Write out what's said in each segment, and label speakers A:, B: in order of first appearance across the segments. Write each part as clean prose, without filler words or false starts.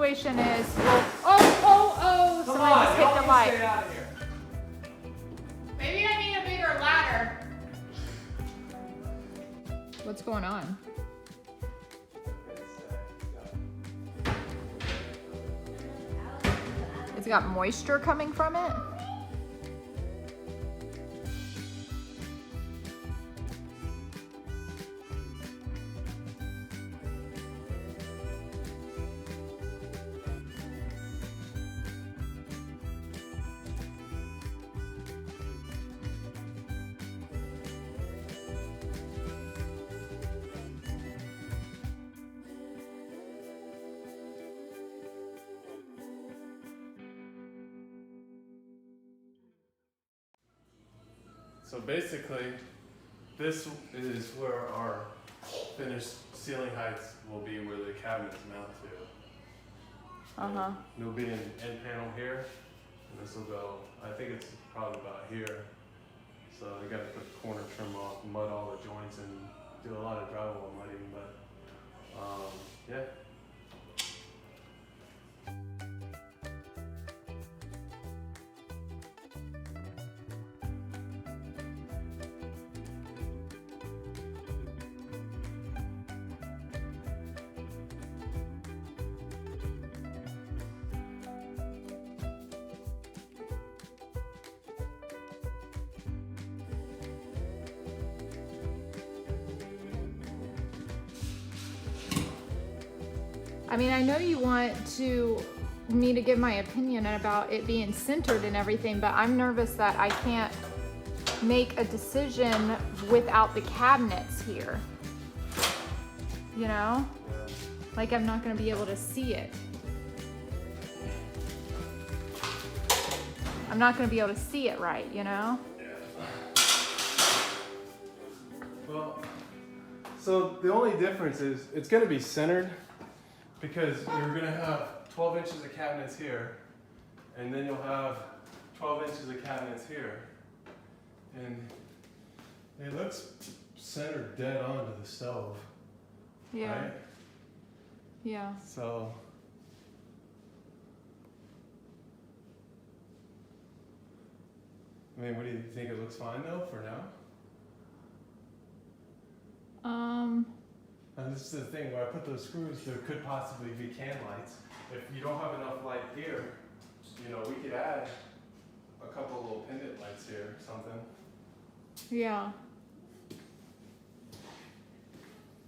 A: situation is, oh, somebody just hit the light.
B: Stay out of here.
A: Maybe I need a bigger ladder. What's going on? It's got moisture coming from it.
B: So basically, this is where our finished ceiling heights will be, where the cabinets mount to.
A: Uh-huh.
B: There'll be an end panel here, and this will go, I think it's probably about here. So I gotta put the corner trim off, mud all the joints, and do a lot of drywall mudding, but yeah.
A: I mean, I know you want me to give my opinion about it being centered and everything, but I'm nervous that I can't make a decision without the cabinets here. You know? Like I'm not gonna be able to see it. I'm not gonna be able to see it right, you know?
B: Yeah. Well, so the only difference is it's gonna be centered, because you're gonna have 12 inches of cabinets here, and then you'll have 12 inches of cabinets here. And it looks centered dead onto the stove.
A: Yeah.
B: Right?
A: Yeah.
B: So, I mean, what do you think? It looks fine though for now? And this is the thing, where I put those screws, there could possibly be can lights. If you don't have enough light here, you know, we could add a couple of little pendant lights here or something.
A: Yeah.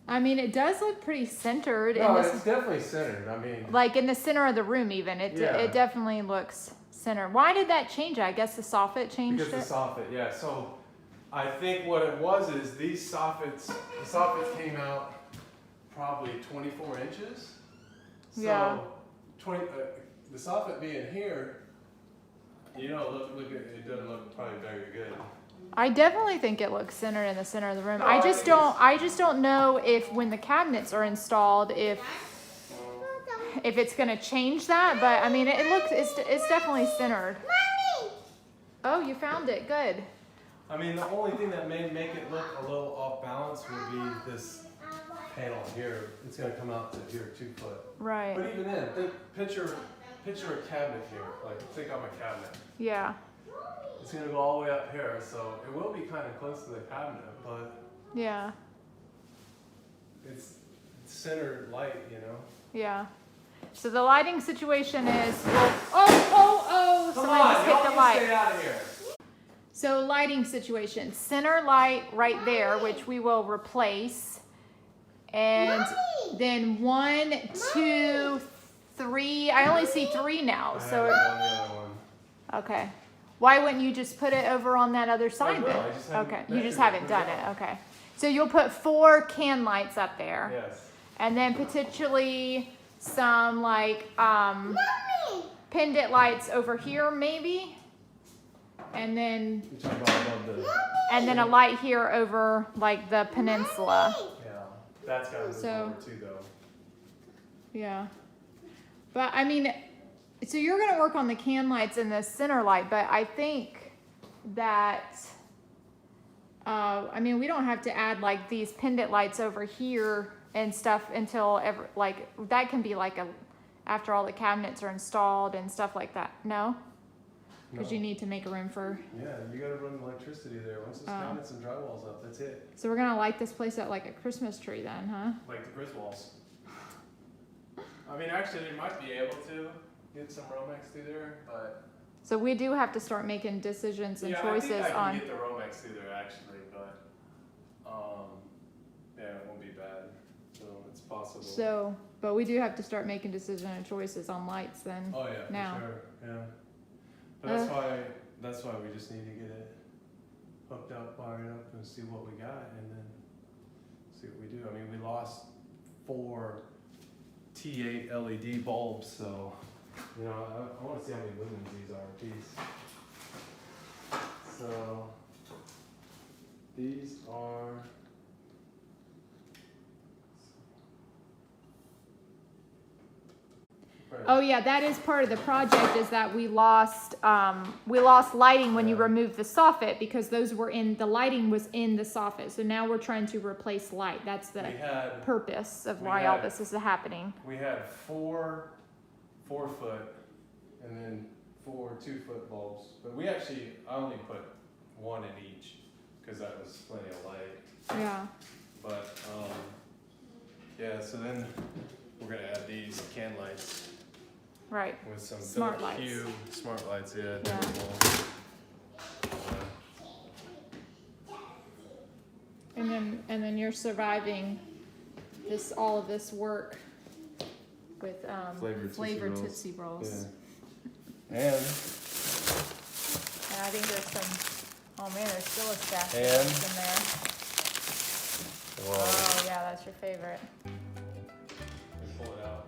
A: I mean, it does look pretty centered.
B: No, it's definitely centered. I mean,
A: like in the center of the room even. It definitely looks centered. Why did that change? I guess the soffit changed it?
B: because the soffit, yeah. So I think what it was is these soffits, the soffits came out probably 24 inches. So
A: Yeah.
B: The soffit being here, you know, look, it doesn't look probably very good.
A: I definitely think it looks centered in the center of the room.
B: No,
A: I
B: I
A: just
B: think
A: don't know if when the cabinets are installed, if it's gonna change that, but I mean, it's definitely centered.
C: Mommy!
A: Oh, you found it, good.
B: I mean, the only thing that may make it look a little off balance would be this panel here. It's gonna come out to here 2 foot.
A: Right,
B: But even then, picture a cabinet here. Like, think I'm a cabinet.
A: yeah,
B: It's gonna go all the way up here, so it will be kind of close to the cabinet, but
A: yeah,
B: it's centered light, you know.
A: yeah. So the lighting situation is, somebody just hit the light.
B: Stay out of here.
A: So lighting situation, center light right there, which we will replace. And
C: Mommy!
A: then 1, 2, 3, I only see 3 now,
B: I
A: so,
B: haven't done the other one.
A: okay. Why wouldn't you just put it over on that other side
B: will,
A: then?
B: I just haven't
A: Okay, you
B: measured
A: just
B: it,
A: haven't
B: put
A: done
B: it
A: it,
B: on.
A: okay. So you'll put 4 can lights up there.
B: Yes.
A: And then potentially some like
C: Mommy!
A: pendant lights over here maybe. And then
B: You're talking about above the.
A: and then a light here over like the peninsula.
B: Yeah. That's gotta move
A: So-
B: over too, though.
A: Yeah. But I mean, so you're gonna work on the can lights and the center light, but I think that, I mean, we don't have to add like these pendant lights over here and stuff until that can be like after all the cabinets are installed and stuff like that? No? Because
B: No.
A: you need to make a room for.
B: Yeah, you gotta run electricity there. Once those cabinets and drywall's up, that's it.
A: So we're gonna light this place up like a Christmas tree then, huh?
B: Like the Griswolds. I mean, actually, they might be able to get some Romex through there, but.
A: So we do have to start making decisions and
B: Yeah,
A: choices
B: I think I
A: on.
B: can get the Romex through there actually, but yeah, it won't be bad. So it's possible.
A: So, but we do have to start making decisions and choices on lights then.
B: Oh yeah,
A: now.
B: for sure. Yeah. But that's why we just need to get it hooked up, wired up, and see what we got, and then see what we do. I mean, we lost 4 T8 LED bulbs, so you know, I want to see how many lumens these are a piece. So these are.
A: Oh yeah, that is part of the project, is that we lost lighting when you
B: Yeah.
A: removed the soffit, because those were in, the lighting was in the soffit. So now we're trying to replace light. That's the purpose of why all this is happening.
B: We had 4 4-foot and then 4 2-foot bulbs, but I only put 1 in each because that was plenty of light.
A: Yeah.
B: But yeah, so then we're gonna add these can lights.
A: Right.
B: With some
A: Smart lights.
B: Smart lights, yeah.
A: Yeah. And then you're surviving all of this work with flavored Tootsie Rolls.
B: Yeah. And
A: I think there's some. Oh man, there's still a stack
B: And-
A: in there. Oh yeah, that's your favorite.
B: let's pull it out.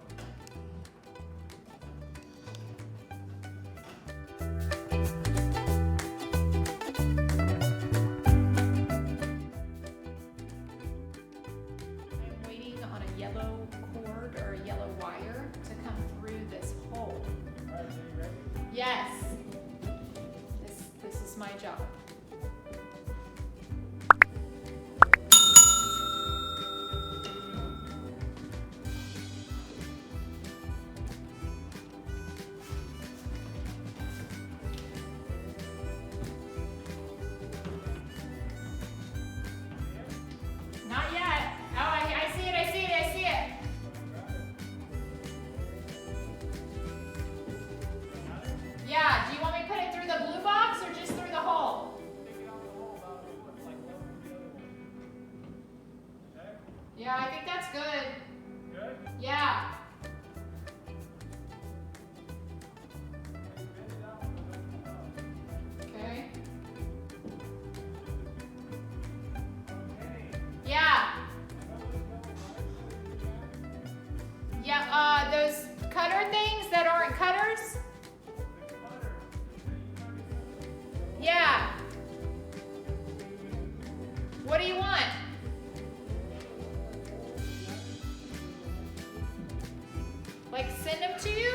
A: I'm waiting on a yellow cord or a yellow wire to come through this hole. Yes. This is my job. Not yet. Oh, I see it, I see it, I see it. Yeah, do you want me to put it through the blue box or just through the hole? Yeah, I think that's good.
B: Good?
A: Yeah. Okay. Yeah. Yeah, those cutter things that aren't cutters? Yeah. What do you want? Like send them to you?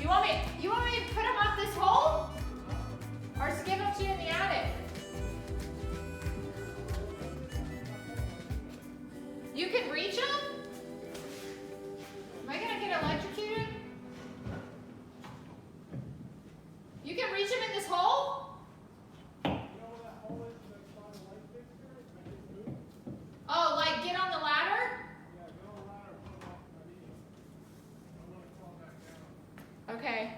A: You want me to put them up this hole? Or just give them to you in the attic? You can reach them? Am I gonna get electrocuted? You can reach them in this hole? Oh, like get on the ladder? Okay.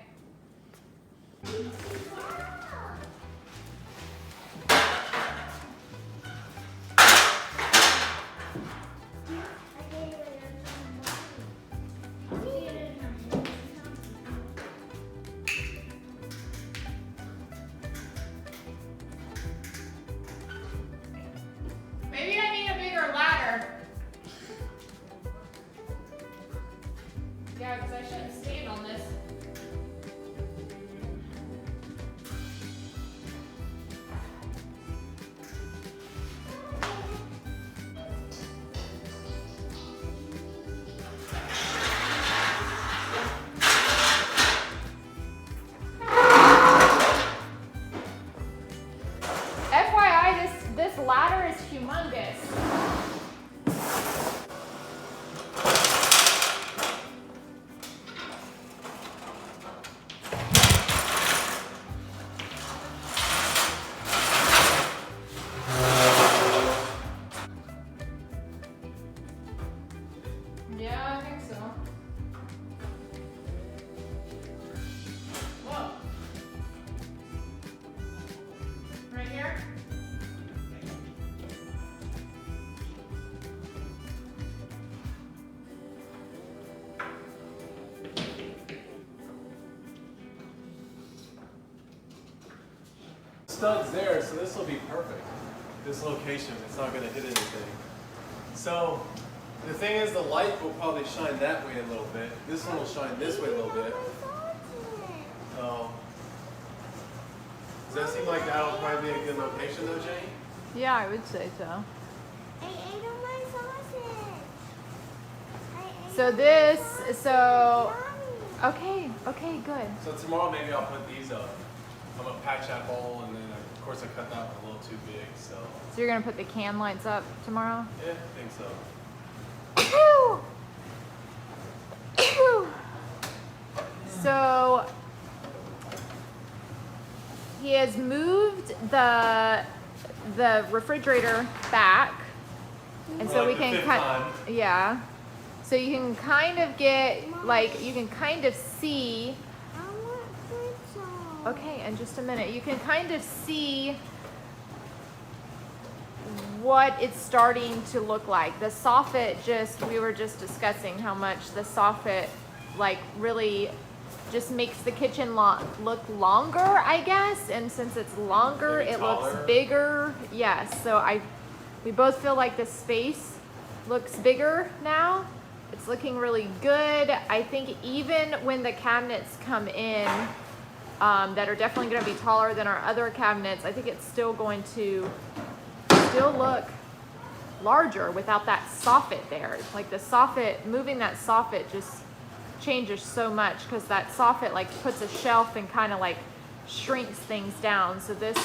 A: Maybe I need a bigger ladder. Yeah, because I shouldn't stand on this.
B: studs there, so this will be perfect. This location, it's not gonna hit anything. So the thing is, the light will probably shine that way a little bit. This one will shine this way a little bit. So does that seem like that'll probably be a good location though, Jenny?
A: Yeah, I would say so.
C: I ate all my sausage.
A: Okay, good.
B: So tomorrow maybe I'll put these up. I'm gonna patch that hole, and then of course I cut that one a little too big, so.
A: So you're gonna put the can lights up tomorrow?
B: Yeah, I think so.
A: So he has moved the refrigerator back, and so we can yeah. So you can kind of get you can kind of see.
C: I want pizza.
A: Okay, in just a minute, you can kind of see what it's starting to look like. The soffit we were just discussing how much the soffit really just makes the kitchen look longer, I guess. And since it's longer,
B: Maybe
A: it
B: taller.
A: looks bigger. Yes, so we both feel like the space looks bigger now. It's looking really good. I think even when the cabinets come in, that are definitely gonna be taller than our other cabinets, I think it's still going to look larger without that soffit there. Like the soffit, moving that soffit just changes so much, because that soffit puts a shelf and kind of shrinks things down. So this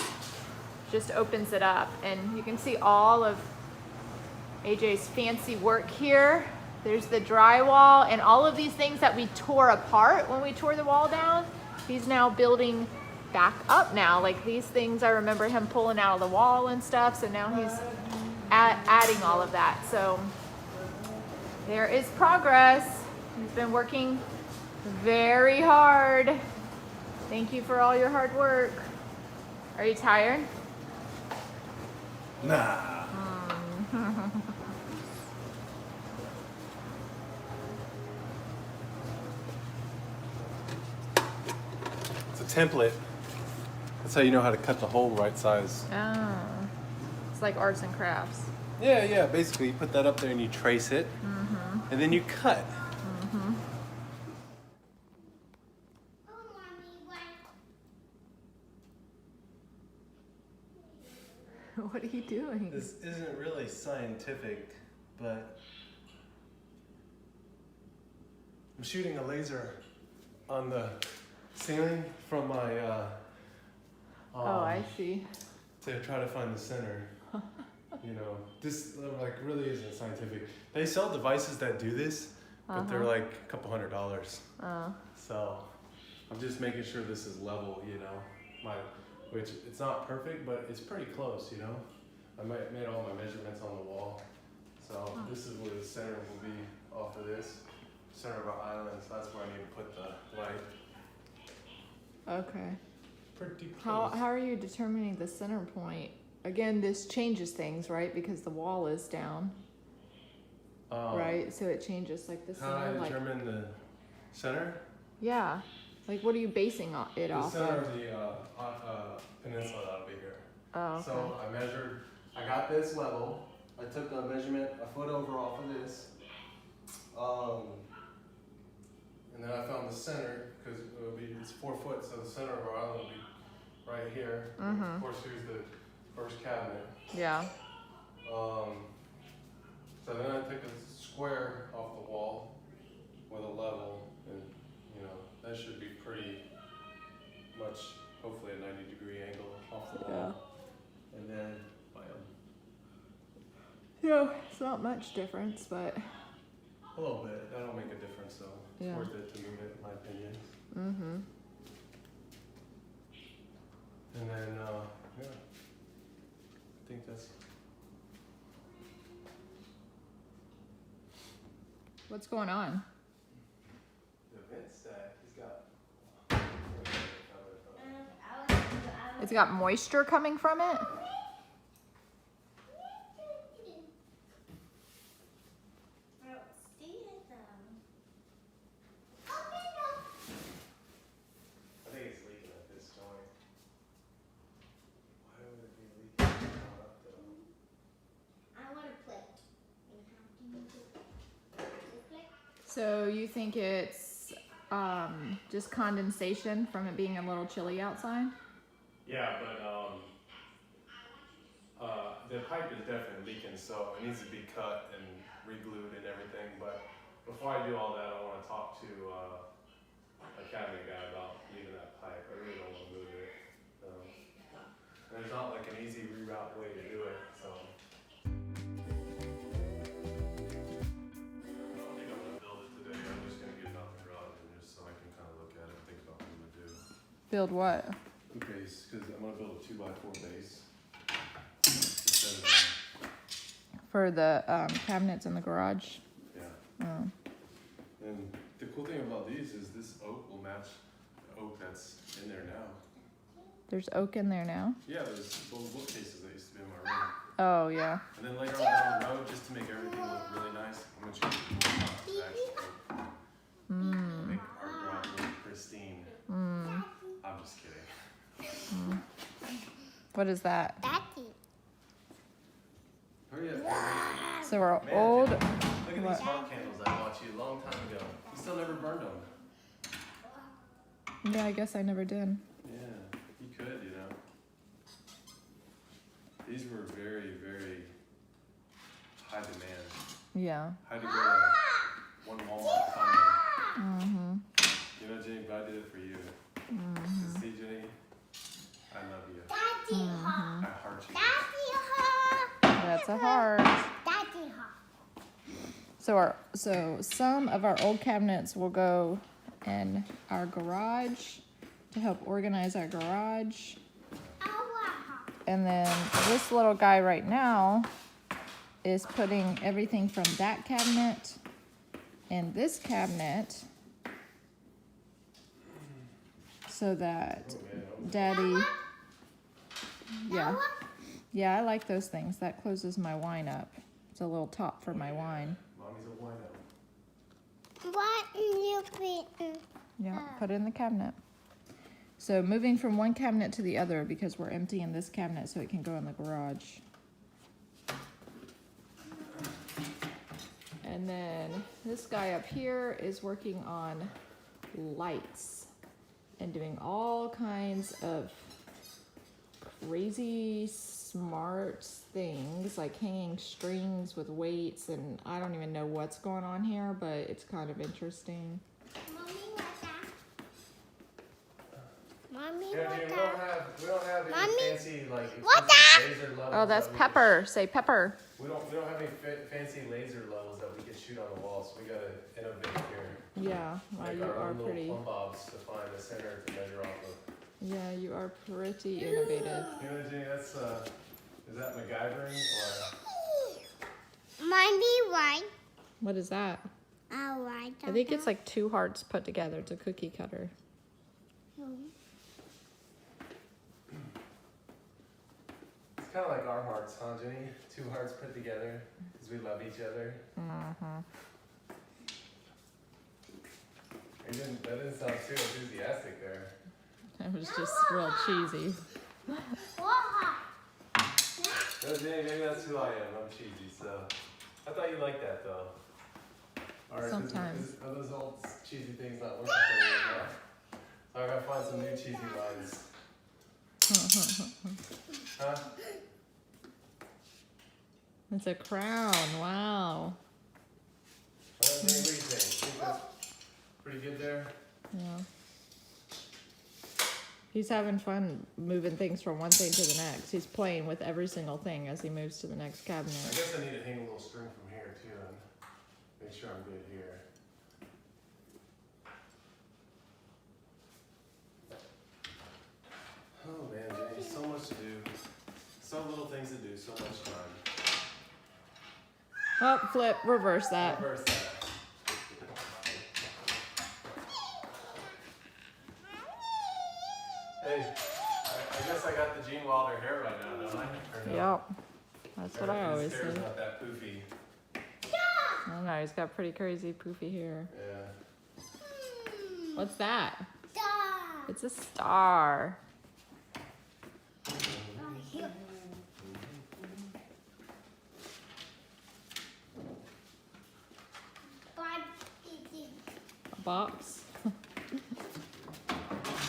A: just opens it up, and you can see all of AJ's fancy work here. There's the drywall and all of these things that we tore apart when we tore the wall down. He's now building back up now. Like these things, I remember him pulling out of the wall and stuff. So now he's adding all of that. So there is progress. He's been working very hard. Thank you for all your hard work. Are you tired?
B: Nah. It's a template. That's how you know how to cut the hole right size.
A: Oh, it's like arts and crafts.
B: Yeah, basically you put that up there and you trace it, and then you cut.
C: Oh, Mommy, what?
A: What are you doing?
B: This isn't really scientific, but I'm shooting a laser on the ceiling from my
A: Oh, I see.
B: to try to find the center. You know, this really isn't scientific. They sell devices that do this, but they're like a couple $100.
A: Oh.
B: So I'm just making sure this is level, you know. Which it's not perfect, but it's pretty close, you know. I made all my measurements on the wall. So this is where the center will be off of this. Center of our island, so that's where I need to put the light.
A: Okay.
B: Pretty
A: How
B: close.
A: are you determining the center point? Again, this changes things, right? Because the wall is down, right? So it changes the
B: How
A: center.
B: do I determine the center?
A: Yeah. What are you basing it
B: The
A: off
B: center
A: of?
B: of the peninsula that'll be here.
A: Oh, okay.
B: So I got this level. I took a measurement a foot over off of this. And then I found the center, because it's 4 foot, so the center of our island will be right here. Of course, here's the first cabinet.
A: Yeah.
B: So then I took a square off the wall with a level, and that should be pretty much, hopefully a 90-degree angle off the wall.
A: Yeah.
B: And then
A: Yeah, it's not much difference, but
B: a little bit. That'll make a difference, though. It's
A: Yeah.
B: worth it to move it, in my opinion. And then, yeah, I think that's.
A: what's going on?
B: The vent stack, he's got.
A: It's got moisture coming from it?
B: I think it's leaking at this joint.
A: So you think it's just condensation from it being a little chilly outside?
B: Yeah, but the pipe is definitely leaking, so it needs to be cut and re-glued and everything. But before I do all that, I want to talk to a cabinet guy about leaving that pipe. I really don't want to move it. There's not like an easy reroute way to do it, so. I don't think I'm gonna build it today. I'm just gonna get it out the garage and just so I can kind of look at it and think about what I'm gonna do.
A: Build what?
B: The base, because I'm gonna build a 2x4 base.
A: For the cabinets in the garage?
B: Yeah.
A: Oh.
B: And the cool thing about these is this oak will match the oak that's in there now.
A: There's oak in there now?
B: Yeah, there's those bookcases that used to be in my room.
A: Oh, yeah.
B: And then later on down the road, just to make everything look really nice, I'm gonna change the doorknobs to actually make our garage look pristine. I'm just kidding.
A: What is that?
C: Daddy.
B: Hurry up.
A: So our
B: Man,
A: old...
B: Look at
A: What?
B: these smart candles I bought you a long time ago. You still never burned them.
A: Yeah, I guess I never did.
B: Yeah, you could, you know. These were very, very high demand.
A: Yeah.
B: I had to go to one Walmart to find them. You know, Jenny, but I did it for you. See, Jenny, I love you.
C: Daddy heart.
B: I heart you.
C: Daddy heart.
A: That's a heart.
C: Daddy heart.
A: So some of our old cabinets will go in our garage to help organize our garage.
C: Our heart.
A: And then this little guy right now is putting everything from that cabinet in this cabinet so that Daddy, yeah, I like those things. That closes my wine up. It's a little top for my wine.
B: Mommy's a wino.
C: What you eating?
A: Yeah, put it in the cabinet. So moving from one cabinet to the other because we're emptying this cabinet so it can go in the garage. And then this guy up here is working on lights and doing all kinds of crazy smart things like hanging strings with weights, and I don't even know what's going on here, but it's kind of interesting.
C: Mommy, what's that? Mommy,
B: Yeah,
C: what's
B: Jenny,
C: that?
B: we don't have any
C: Mommy?
B: fancy like
C: What's
B: expensive laser levels.
A: Oh, that's
B: that we
A: Pepper. Say Pepper.
B: We don't have any fancy laser levels that we can shoot on the wall, so we gotta innovate here.
A: Yeah, wow,
B: Make
A: you
B: our
A: are
B: own
A: pretty.
B: little plumb bobs to find the center to measure off of.
A: Yeah, you are pretty innovative.
B: You know, Jenny, that's is that MacGyvering or?
C: Mommy, why?
A: What is that?
C: Oh, I
A: I think it's like two hearts put together. It's a cookie cutter.
B: It's kind of like our hearts, huh, Jenny? Two hearts put together because we love each other. That didn't sound too enthusiastic there.
A: It was just real cheesy.
B: No, Jenny, maybe that's who I am. I'm cheesy, so I thought you liked that though. All right,
A: Sometimes.
B: Are those old cheesy things not working for you anymore? So I gotta find some new cheesy lines. Huh?
A: It's a crown. Wow.
B: Jenny, what do you think? Think that's pretty good there?
A: Yeah. He's having fun moving things from one thing to the next. He's playing with every single thing as he moves to the next
B: I
A: cabinet.
B: guess I need to hang a little string from here too and make sure I'm good here. Oh man, Jenny, so much to do. So little things to do, so much time.
A: Oh, flip, reverse that.
B: Reverse that. Hey, I guess I got the Gene Wilder hair right now, don't I? Or no?
A: Yep. That's what I always
B: His hair's
A: say.
B: not that poofy.
A: I don't know, he's got pretty crazy poofy hair.
B: Yeah.
A: What's that?
C: Dog.
A: It's a star.
C: But it
A: box.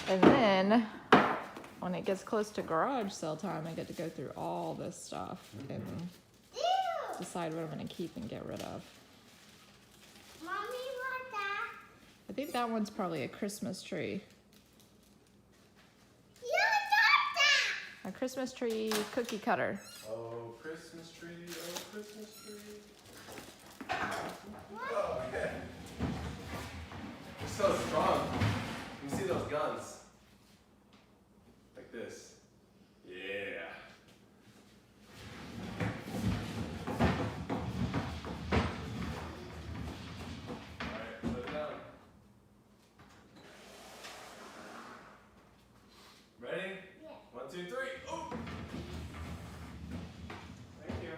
A: And then when it gets close to garage sale time, I get to go through all this stuff and decide what I'm going to keep and get rid of.
C: Mommy, what that?
A: I think that one's probably a Christmas tree.
C: You got that!
A: A Christmas tree cookie cutter.
B: Oh, Christmas tree, oh, Christmas tree. Oh, yeah. You're so strong. You see those guns? Like this. Yeah. Alright, put it down. Ready?
C: Yeah.
B: 1, 2, 3. Oh! Thank you.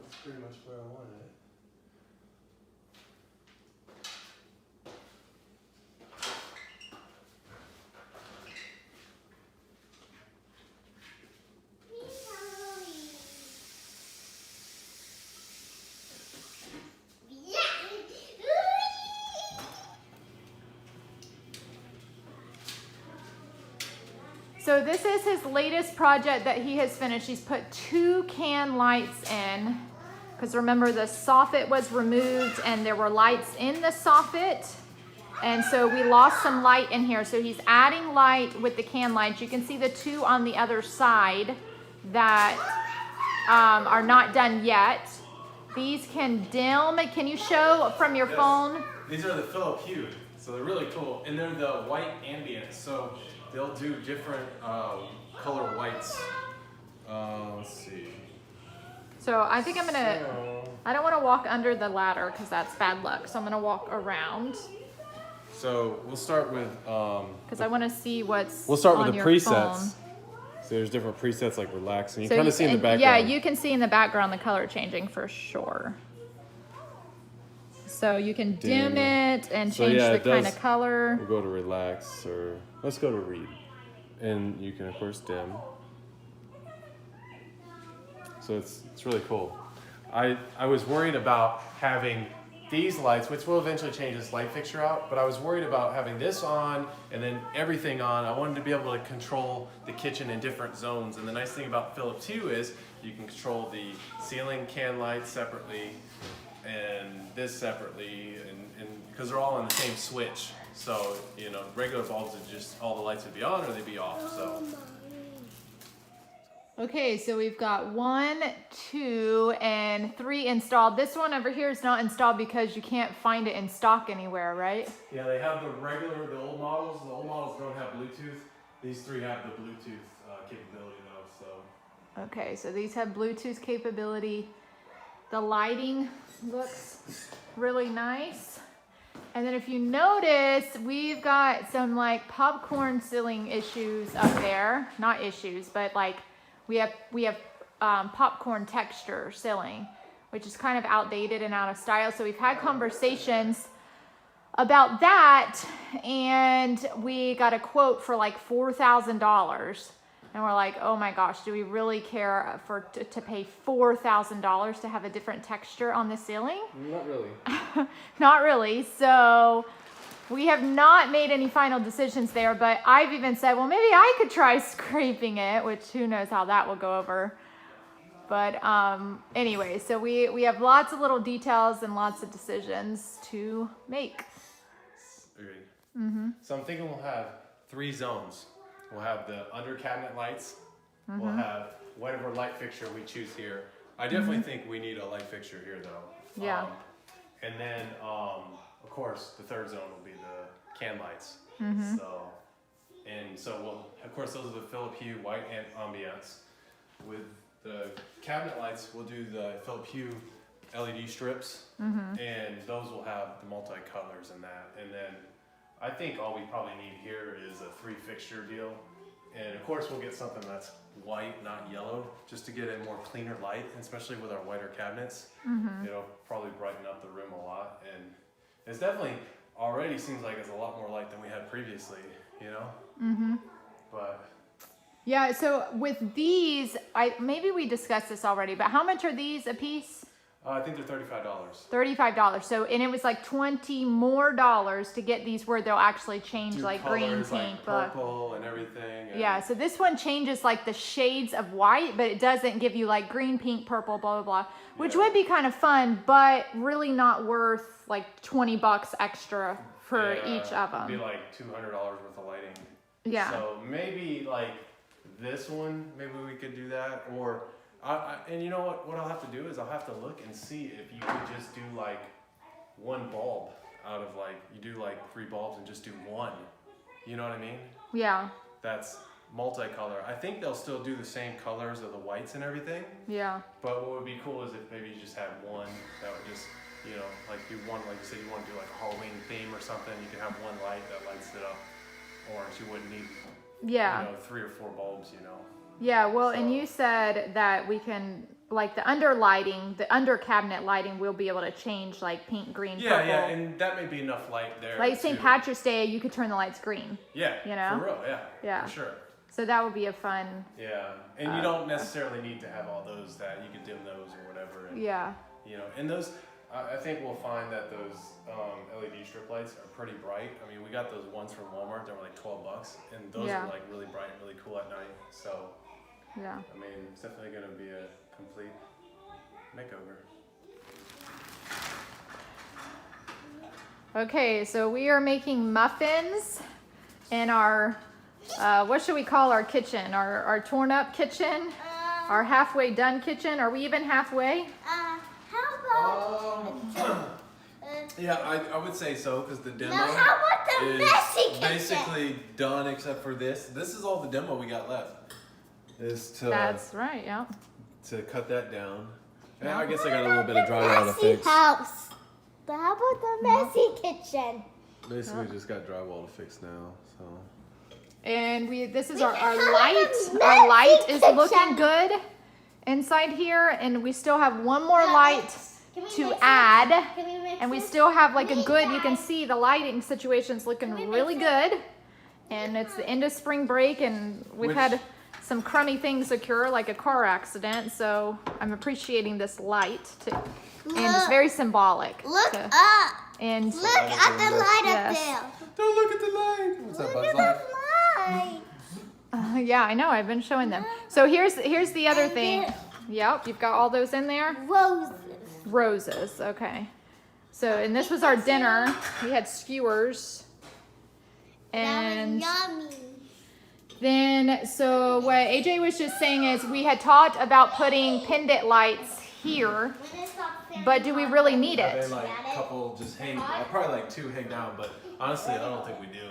B: That's pretty much where I wanted it.
A: So this is his latest project that he has finished. He's put 2 can lights in, because remember the soffit was removed and there were lights in the soffit. And so we lost some light in here. So he's adding light with the can lights. You can see the 2 on the other side that are not done yet. These can dim. Can you show from your phone?
B: These are the Philip Hue, so they're really cool. And they're the white ambient, so they'll do different color whites. Let's see.
A: So I think I'm gonna, I don't wanna walk under the ladder because that's bad luck. So I'm gonna walk around.
B: So we'll start with,
A: Because I wanna see what's
B: we'll start
A: on
B: with the
A: your
B: presets.
A: phone.
B: So there's different presets like relax, and you
A: So
B: kind of see in the background.
A: Yeah, you can see in the background the color changing for sure. So you can dim it and
B: So
A: change
B: yeah,
A: the
B: it
A: kind
B: does-
A: of color.
B: We'll go to relax, or let's go to read. And you can of course dim. So it's really cool. I was worried about having these lights, which will eventually change this light fixture out, but I was worried about having this on and then everything on. I wanted to be able to control the kitchen in different zones. And the nice thing about Philips Hue is you can control the ceiling can lights separately and this separately, and because they're all on the same switch. So, you know, regular bulbs would just, all the lights would be on or they'd be off, so.
A: Okay, so we've got 1, 2, and 3 installed. This one over here is not installed because you can't find it in stock anywhere, right?
B: Yeah, they have the regular, the old models. The old models don't have Bluetooth. These 3 have the Bluetooth capability though, so.
A: Okay, so these have Bluetooth capability. The lighting looks really nice. And then if you notice, we've got some like popcorn ceiling issues up there. Not issues, but like we have popcorn texture ceiling, which is kind of outdated and out of style. So we've had conversations about that, and we got a quote for like $4,000. And we're like, oh my gosh, do we really care to pay $4,000 to have a different texture on the ceiling?
B: Not really.
A: Not really. So we have not made any final decisions there, but I've even said, well, maybe I could try scraping it, which who knows how that will go over. But anyway, so we have lots of little details and lots of decisions to make.
B: Agreed. Mm-hmm. So I'm thinking we'll have 3 zones. We'll have the under cabinet lights. Mm-hmm. We'll have whatever light fixture we choose here. I definitely think we need a light fixture here though.
A: Yeah.
B: And then, of course, the 3rd zone will be the can lights.
A: Mm-hmm.
B: So we'll, of course, those are the Philip Hue white and ambiance. With the cabinet lights, we'll do the Philip Hue LED strips, and those will have the multi-colors in that. And then I think all we probably need here is a 3 fixture deal. And of course we'll get something that's white, not yellow, just to get a more cleaner light, especially with our whiter cabinets. It'll probably brighten up the room a lot. And it's definitely, already seems like it's a lot more light than we had previously, you know?
A: Mm-hmm.
B: But
A: Yeah, so with these, maybe we discussed this already, but how much are these a piece?
B: I think they're $35.
A: $35. So, and it was like $20 more to get these where they'll actually change
B: Do
A: like
B: colors,
A: green,
B: like
A: pink, but
B: purple and everything. And
A: yeah. So this one changes like the shades of white, but it doesn't give you like green, pink, purple, blah blah blah, which would be kind of fun, but really not worth like $20 extra for each of them.
B: It'd be like $200 worth of lighting.
A: Yeah.
B: So maybe like this one, maybe we could do that, or. And you know what I'll have to do is I'll have to look and see if you could just do like one bulb out of like, you do like 3 bulbs and just do one. You know what I mean?
A: Yeah.
B: That's multicolor. I think they'll still do the same colors of the whites and everything.
A: Yeah.
B: But what would be cool is if maybe you just had one that would just, you know, like do one, like you said, you want to do like a Halloween theme or something, you can have one light that lights it up orange. You wouldn't need, you know, 3 or 4 bulbs, you know.
A: Yeah, well, and you said that we can, like the under lighting, the under cabinet lighting, we'll be able to change like pink, green, purple.
B: Yeah, and that may be enough light there.
A: Like St. Patrick's Day, you could turn the lights green.
B: Yeah,
A: you know?
B: for real,
A: Yeah.
B: for sure.
A: So that would be a fun.
B: Yeah, and you don't necessarily need to have all those that, you can dim those or whatever. And,
A: yeah.
B: You know, and those, I think we'll find that those LED strip lights are pretty bright. I mean, we got those ones from Walmart that were like $12, and those are like really bright and really cool at night, so.
A: Yeah.
B: I mean, it's definitely going to be a complete makeover.
A: Okay, so we are making muffins in our, what should we call our kitchen? Our torn up kitchen? Our halfway done kitchen? Are we even halfway?
C: How about
B: Yeah, I would say so, because the demo
C: how about the messy
B: is
C: kitchen?
B: basically done except for this. This is all the demo we got left. Is to
A: That's right, yeah.
B: to cut that down. And
A: Yeah.
B: I guess I got a little bit of drywall to
C: messy
B: fix.
C: house. But how about the messy kitchen?
B: Basically, just got drywall to fix now. So.
A: And this is our
C: have
A: light.
C: a
A: Our light
C: messy
A: is
C: kitchen.
A: looking good inside here, and we still have one more
C: Now,
A: light
C: can we
A: to
C: mix
A: add.
C: this? Can we mix
A: And we
C: this?
A: still have like a
C: Wait,
A: good, you
C: Dad.
A: can see the lighting situation's looking
C: Can we mix
A: really
C: it?
A: good. And it's the end of spring break, and we've
B: Which-
A: had some crummy things occur, like a car accident. So I'm appreciating this light, and it's
C: Look.
A: very symbolic.
C: Look
A: to-
C: up.
A: And
C: Look at the light
A: Yes.
C: up there.
B: Don't look at the light. What's that,
C: Look
B: Buzz
C: at
B: Light?
C: the light.
A: yeah, I know. I've been showing them. So here's the other
C: And
A: thing.
C: there-
A: Yep, you've got all those in there.
C: Roses.
A: Roses, okay. So, and this was our dinner. We had skewers. And
C: That was yummy.
A: then, so what AJ was just saying is we had talked about putting pendant lights here,
C: When it's not fair
A: but do we really need
B: They
A: it?
B: like a couple just hang, probably like 2 hang down, but honestly, I don't think we do.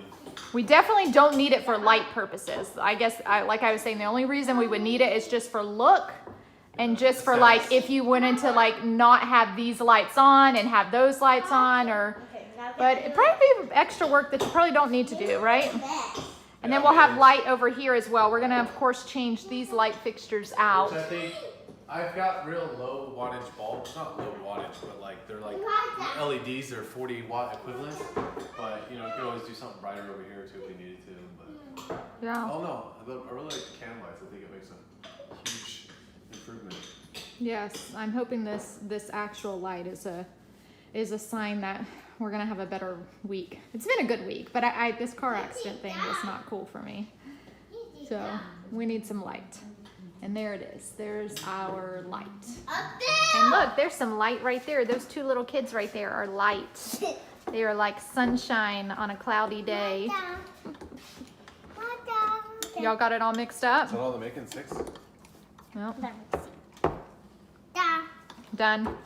A: We definitely don't need it for light purposes. I guess, like I was saying, the only reason we would need it is just for look. And just for like, if you wanted to like not have these lights on and have those lights on, or,
C: Okay, now
A: but
C: get
A: it probably be extra work that you probably don't need to do, right?
C: that.
A: And then we'll have light over here as well. We're gonna of course change these light fixtures out.
B: Which I think, I've got real low wattage bulbs, not low wattage, but like they're like LEDs, they're 40 watt equivalent. But you know, you could always do something brighter over here too if we needed to. But
A: Yeah.
B: oh no, I really like the can lights. I think it makes a huge improvement.
A: Yes, I'm hoping this actual light is a sign that we're gonna have a better week. It's been a good week, but this car accident thing was not cool for me. So we need some light. And there it is. There's our light.
C: Up there.
A: And look, there's some light right there. Those 2 little kids right there are light. They are like sunshine on a cloudy day. Y'all got it all mixed up?
B: Is that all the making 6?
A: Well,
C: Da.
A: done.